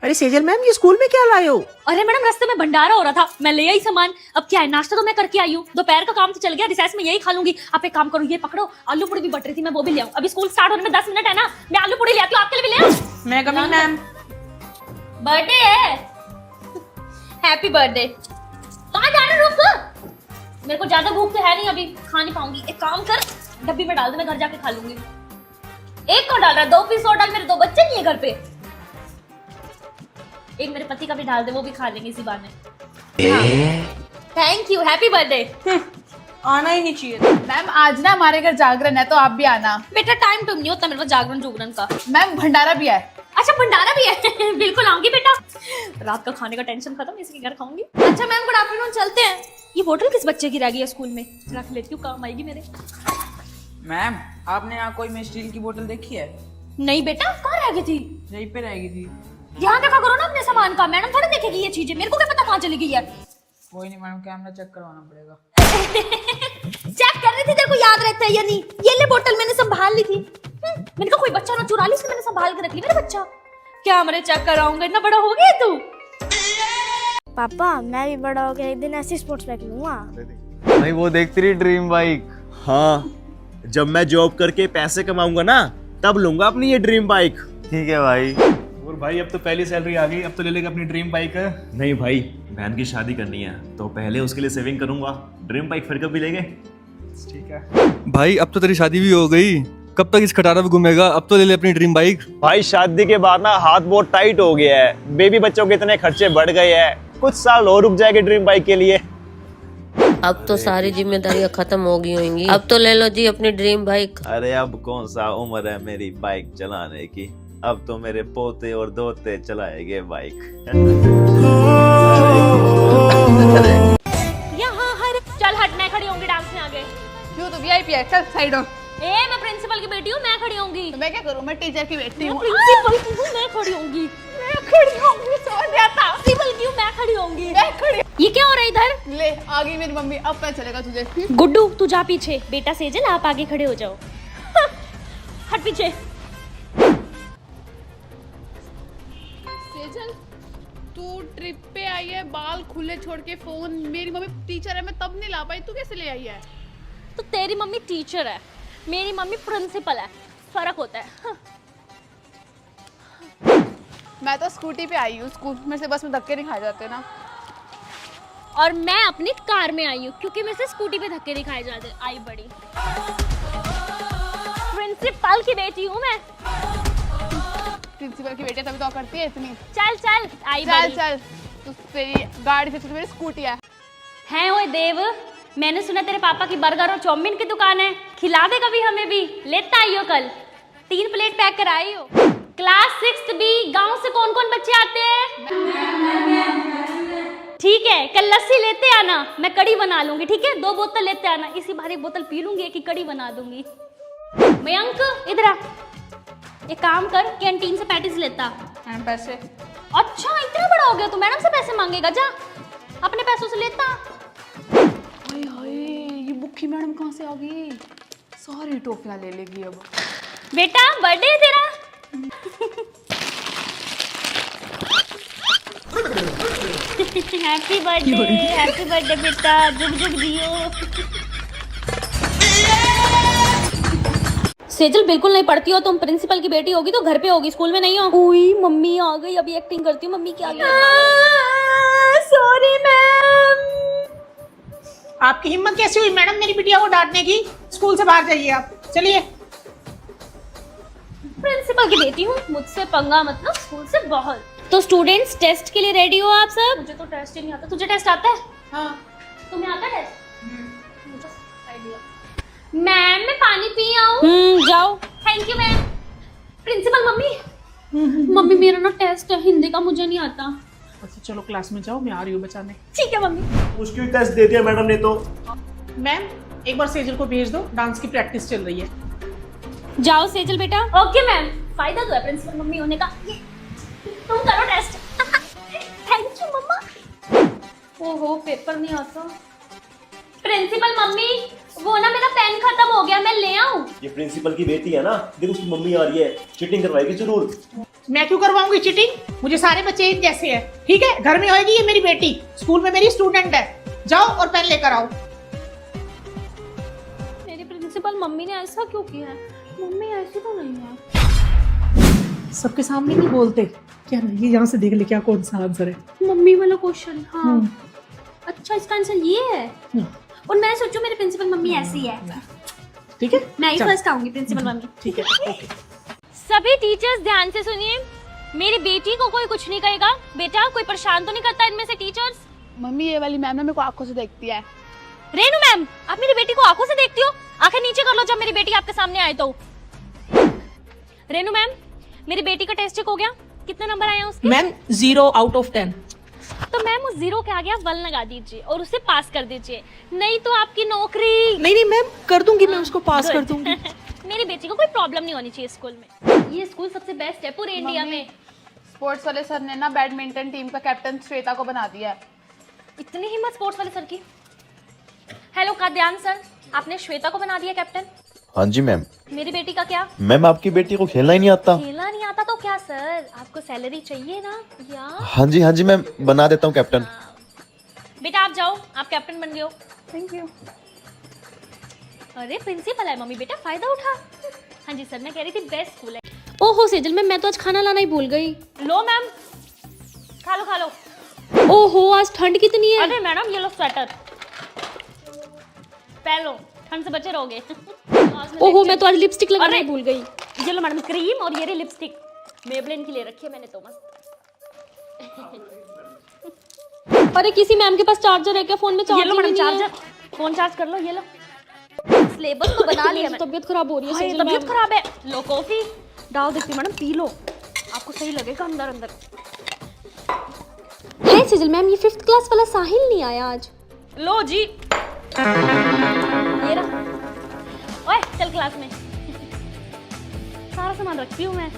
अरे सेजल मैम, ये स्कूल में क्या लाए हो? अरे मैडम, रास्ते में भंडारा हो रहा था, मैं ले आई सामान। अब क्या है, नाश्ता तो मैं करके आई हूँ, दोपहर का काम तो चल गया, रिसेस में यही खा लूंगी। आप एक काम करो, ये पकड़ो, आलू पूड़ी भी बट रही थी, मैं वो भी ले आऊं। अभी स्कूल स्टार्ट होने में 10 मिनट है ना, मैं आलू पूड़ी ले आती हूँ, आपके लिए भी ले आऊं। मैं कमिंग मैम। बर्थडे है, हैप्पी बर्थडे। कहाँ जा रहे हो? रुक, मेरे को ज्यादा भूख तो है नहीं, अभी खा नहीं पाऊंगी। एक काम कर, डब्बी में डाल दे, मैं घर जाके खा लूंगी। एक को डाल रहा है, 2 पीस और डाल, मेरे 2 बच्चे नहीं है घर पे। एक मेरे पति का भी डाल दे, वो भी खा लेंगे इसी बहाने। Thank you, happy birthday. आना ही नहीं चाहिए। मैम आज ना हमारे घर जागरण है तो आप भी आना। बेटा टाइम नहीं होता मेरे पास जागरण जुगरण का। मैम भंडारा भी है। अच्छा भंडारा भी है बिल्कुल आऊंगी बेटा, रात का खाने का टेंशन खत्म, इसी के घर खाऊंगी। अच्छा मैम, गुड आफ्टरनून, चलते हैं। ये बोतल किस बच्चे की रह गई है स्कूल में, रख लेती हूँ, काम आएगी मेरे। मैम, आपने यहाँ कोई में स्टील की बोतल देखी है? नहीं बेटा, कहाँ रह गई थी? यहीं पे रहेगी थी। ध्यान रखा करो ना अपने सामान का, मैडम थोड़ी देखेगी ये चीजें, मेरे को क्या पता कहाँ चली गई है। कोई नहीं मैडम, कैमरा चेक करवाना पड़ेगा। चेक कर रही थी, तेरे को याद रहता है या नहीं? ये ले बोतल, मैंने संभाल ली थी। मैंने कहा कोई बच्चा ना चुरा ली, इसलिए मैंने संभाल के रख ली। मेरा बच्चा क्या हमारे चेक कराऊंगा, इतना बड़ा हो गया तू। पापा मैं भी बड़ा हो गया, एक दिन ऐसी स्पोर्ट्स बाइक लूंगा। भाई वो देखती रही ड्रीम बाइक। हाँ, जब मैं जॉब करके पैसे कमाऊंगा ना, तब लूंगा अपनी ये ड्रीम बाइक। ठीक है भाई। और भाई अब तो पहली सैलरी आ गई, अब तो ले लेगा अपनी ड्रीम बाइक है। नहीं भाई, बहन की शादी करनी है तो पहले उसके लिए सेविंग करूंगा। ड्रीम बाइक फिर कभी लेंगे। ठीक है भाई, अब तो तेरी शादी भी हो गई, कब तक इस खटारा पे घूमेगा? अब तो ले ले अपनी ड्रीम बाइक। भाई शादी के बाद ना हाथ बहुत टाइट हो गया है, बेबी बच्चों के इतने खर्चे बढ़ गए हैं, कुछ साल और रुक जाएंगे ड्रीम बाइक के लिए। अब तो सारी जिम्मेदारियां खत्म हो गई होंगी, अब तो ले लो जी अपनी ड्रीम बाइक। अरे अब कौन सा उम्र है मेरी बाइक चलाने की, अब तो मेरे पोते और दोते चलाएंगे बाइक। यहाँ हर चल हट, मैं खड़ी होंगी डांस में आगे। क्यों तो वीआईपी है, चल साइड हो। ए मैं प्रिंसिपल की बेटी हूँ, मैं खड़ी होंगी। तो मैं क्या करूं, मैं टीचर की बेटी हूं। प्रिंसिपल की हूँ, मैं खड़ी होंगी। मैं खड़ी होंगी, समझ नहीं आता। प्रिंसिपल की हूँ, मैं खड़ी होंगी। मैं खड़ी। ये क्या हो रहा है इधर? ले आ गई मेरी मम्मी, अब पता चलेगा तुझे। गुड्डू तू जा पीछे, बेटा सेजल आप आगे खड़े हो जाओ। हट पीछे। सेजल तू ट्रिप पे आई है, बाल खुले छोड़ के, फोन। मेरी मम्मी टीचर है, मैं तब नहीं ला पाई, तू कैसे ले आई है? तो तेरी मम्मी टीचर है, मेरी मम्मी प्रिंसिपल है, फर्क होता है। मैं तो स्कूटी पे आई हूँ, स्कूल में से बस में धक्के नहीं खाए जाते ना। और मैं अपनी कार में आई हूँ, क्योंकि मेरे से स्कूटी पे धक्के दिखाए जाते। आई बड़ी प्रिंसिपल की बेटी हूँ मैं। प्रिंसिपल की बेटी तभी तो करती है इतनी। चल चल आई चल बड़ी। चल, तू तेरी गाड़ी से, तू मेरी स्कूटी है। ओए देव, मैंने सुना तेरे पापा की बर्गर और चाउमीन की दुकान है, खिला दे कभी हमें भी। लेता आई हो कल 3 प्लेट पैक कर आई हो। क्लास 6 बी, गांव से कौन कौन बच्चे आते हैं? ठीक है, कल लस्सी लेते आना, मैं कड़ी बना लूंगी। ठीक है, 2 बोतल लेते आना, इसी बार 1 बोतल पी लूंगी, 1 ही कड़ी बना दूंगी। मयंक इधर आ, एक काम कर, कैंटीन से पैटीज लेता। पैसे? अच्छा इतना बड़ा हो गया तू, मैडम से पैसे मांगेगा? जा अपने पैसों से लेता। हाय हाय, ये बुक्की मैडम कहाँ से आ गई? सारी टोपियां ले लेगी अब। बेटा बर्थडे है तेरा। हैप्पी बर्थडे बेटा, जुग जुग जियो। सेजल बिल्कुल नहीं पढ़ती हो तुम, प्रिंसिपल की बेटी होगी तो घर पे होगी, स्कूल में नहीं हो। ओई मम्मी आ गई, अभी एक्टिंग करती हूँ। मम्मी क्या गई? Sorry ma'am. आपकी हिम्मत कैसी हुई मैडम मेरी बिटिया को डांटने की? स्कूल से बाहर जाइए आप, चलिए। प्रिंसिपल की बेटी हूँ, मुझसे पंगा मतलब स्कूल से बाहर। तो स्टूडेंट्स टेस्ट के लिए रेडी हो आप सब? मुझे तो टेस्ट ही नहीं आता। तुझे टेस्ट आता है? हाँ। तुम्हें आता है टेस्ट? मैम मैं पानी पी आऊं? जाओ। Thank you ma'am. Principal mummy, mummy मेरा ना टेस्ट है हिंदी का, मुझे नहीं आता। अच्छा चलो क्लास में जाओ, मैं आ रही हूँ बचाने। ठीक है मम्मी। मुश्किल टेस्ट दे दिया मैडम ने तो। मैम एक बार सेजल को भेज दो, डांस की प्रैक्टिस चल रही है। जाओ सेजल बेटा। Okay ma'am. फायदा तो है प्रिंसिपल मम्मी होने का। ये तुम करो टेस्ट। थैंक यू मम्मा। ओहो पेपर नहीं आता। प्रिंसिपल मम्मी, वो ना मेरा पेन खत्म हो गया, मैं ले आऊं? ये प्रिंसिपल की बेटी है ना, देखो उसकी मम्मी आ रही है, चीटिंग करवाएगी जरूर। मैं क्यों करवाऊंगी चीटिंग? मुझे सारे बच्चे एक जैसे हैं, ठीक है? घर में होएगी ये मेरी बेटी, स्कूल में मेरी स्टूडेंट है। जाओ और पेन लेकर आओ। मेरी प्रिंसिपल मम्मी ने ऐसा क्यों किया है? मम्मी ऐसी तो नहीं है। सबके सामने नहीं बोलते क्या? ना ये यहाँ से देख ले क्या कौन सा आंसर है। मम्मी वाला क्वेश्चन, हाँ। अच्छा, इसका आंसर ये है। और मैं सोचूं मेरी प्रिंसिपल मम्मी ऐसी है। ठीक है, मैं ही चल। फर्स्ट आऊंगी प्रिंसिपल मम्मी। ठीक है, ओके। सभी टीचर्स ध्यान से सुनिए, मेरी बेटी को कोई कुछ नहीं कहेगा। बेटा, कोई परेशान तो नहीं करता इनमें से टीचर्स? मम्मी ये वाली मैम ना मेरे को आंखों से देखती है। रेनू मैम, आप मेरी बेटी को आंखों से देखती हो? आंखें नीचे कर लो जब मेरी बेटी आपके सामने आए तो। रेनू मैम, मेरी बेटी का टेस्ट चेक हो गया? कितने नंबर आए हैं उसके? Ma'am 0 out of 10। तो मैम उस 0 के आगे आप 1 लगा दीजिए और उसे पास कर दीजिए, नहीं तो आपकी नौकरी। नहीं मैम, कर दूंगी, मैं उसको पास कर दूंगी। मेरी बेटी को कोई प्रॉब्लम नहीं होनी चाहिए स्कूल में। ये स्कूल सबसे बेस्ट है पूरे इंडिया में। स्पोर्ट्स वाले सर ने ना बैडमिंटन टीम का कैप्टन श्वेता को बना दिया है। इतनी हिम्मत स्पोर्ट्स वाले सर की। हेलो काद्यान सर, आपने श्वेता को बना दिया कैप्टन। हाँ जी मैम। मेरी बेटी का क्या? मैम आपकी बेटी को खेलना ही नहीं आता। खेलना नहीं आता तो क्या सर, आपको सैलरी चाहिए ना? या हाँ जी मैम, बना देता हूँ कैप्टन। बेटा आप जाओ, आप कैप्टन बन गए हो। Thank you. अरे प्रिंसिपल है मम्मी, बेटा फायदा उठा। हाँ जी सर, मैं कह रही थी बेस्ट स्कूल है। ओहो सेजल मैम, मैं तो आज खाना लाना ही भूल गई। लो मैम, खा लो खा लो। ओहो आज ठंड कितनी है। अरे मैडम ये लो स्वेटर पहन लो, ठंड से बचे रहोगे। ओहो मैं तो आज लिपस्टिक लगाना ही भूल गई। ये लो मैडम क्रीम और ये रही लिपस्टिक, मेबलिन की ले रखी है मैंने तो मस्त। अरे किसी मैम के पास चार्जर है क्या? फोन में चार्जर? ये लो मैडम चार्जर, फोन चार्ज कर लो। ये लो सिलेबस तो बना लिया मैं। तबीयत खराब हो रही है। तबीयत खराब है, लो कॉफी डाल देती हूँ मैडम, पी लो, आपको सही लगेगा अंदर अंदर। है सिजल मैम, ये 5th क्लास वाला साहिल नहीं आया आज। लो जी, ये रहा। ओए चल क्लास में। सारा सामान रखती हूँ मैं।